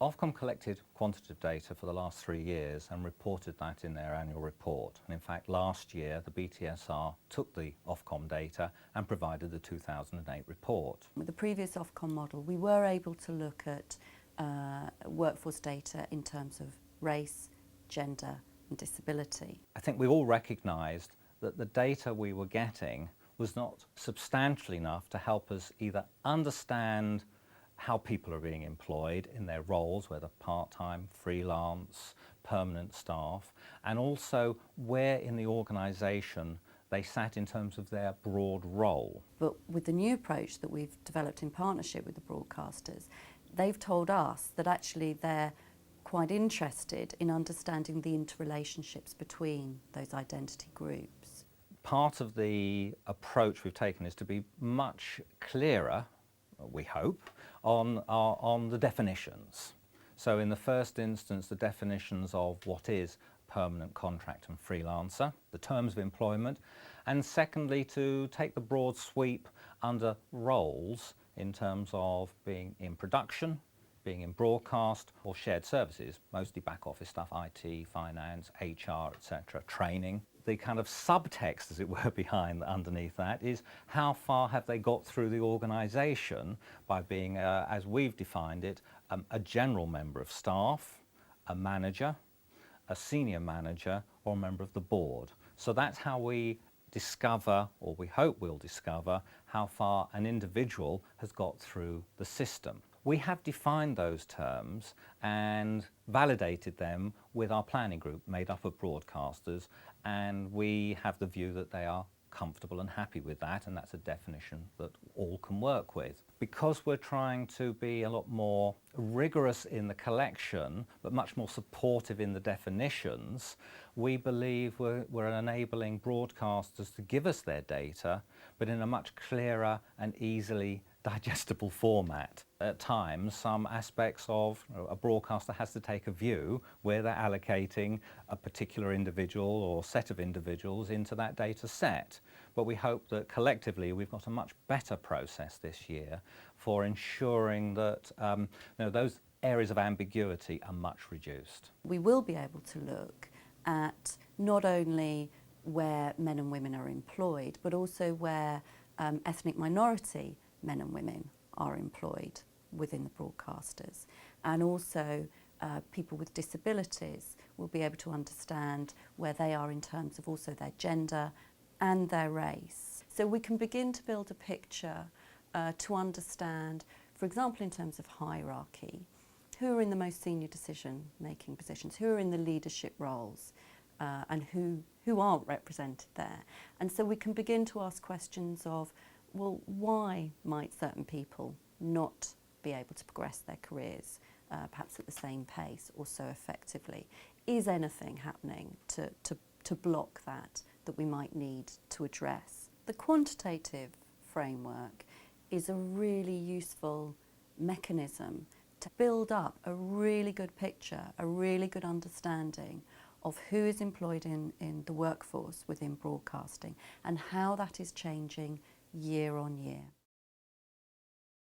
Ofcom collected quantitative data for the last 3 years and reported that in their annual report. And in fact, last year, the BTSR took the Ofcom data and provided the 2008 report. With the previous Ofcom model, we were able to look at workforce data in terms of race, gender and disability. I think we all recognised that the data we were getting was not substantial enough to help us either understand how people are being employed in their roles, whether part-time, freelance, permanent staff, and also where in the organisation they sat in terms of their broad role. But with the new approach that we've developed in partnership with the broadcasters, they've told us that actually they're quite interested in understanding the interrelationships between those identity groups. Part of the approach we've taken is to be much clearer, we hope, on the definitions. So in the first instance, the definitions of what is permanent contract and freelancer, the terms of employment, and secondly, to take the broad sweep under roles in terms of being in production, being in broadcast or shared services, mostly back office stuff, IT, finance, HR, etc., training. The kind of subtext, as it were, underneath that is how far have they got through the organisation by being, as we've defined it, a general member of staff, a manager, a senior manager or a member of the board. So that's how we discover, or we hope we'll discover, how far an individual has got through the system. We have defined those terms and validated them with our planning group made up of broadcasters, and we have the view that they are comfortable and happy with that, and that's a definition that all can work with. Because we're trying to be a lot more rigorous in the collection but much more supportive in the definitions, we believe we're enabling broadcasters to give us their data but in a much clearer and easily digestible format. At times, some aspects of a broadcaster has to take a view where they're allocating a particular individual or set of individuals into that data set. But we hope that collectively we've got a much better process this year for ensuring that those areas of ambiguity are much reduced. We will be able to look at not only where men and women are employed, but also where ethnic minority men and women are employed within the broadcasters, and also people with disabilities will be able to understand where they are in terms of also their gender and their race. So we can begin to build a picture to understand, for example, in terms of hierarchy, who are in the most senior decision-making positions, who are in the leadership roles, and who aren't represented there. And so we can begin to ask questions of, well, why might certain people not be able to progress their careers perhaps at the same pace or so effectively? Is anything happening to block that we might need to address? The quantitative framework is a really useful mechanism to build up a really good picture, a really good understanding of who is employed in the workforce within broadcasting and how that is changing year on year.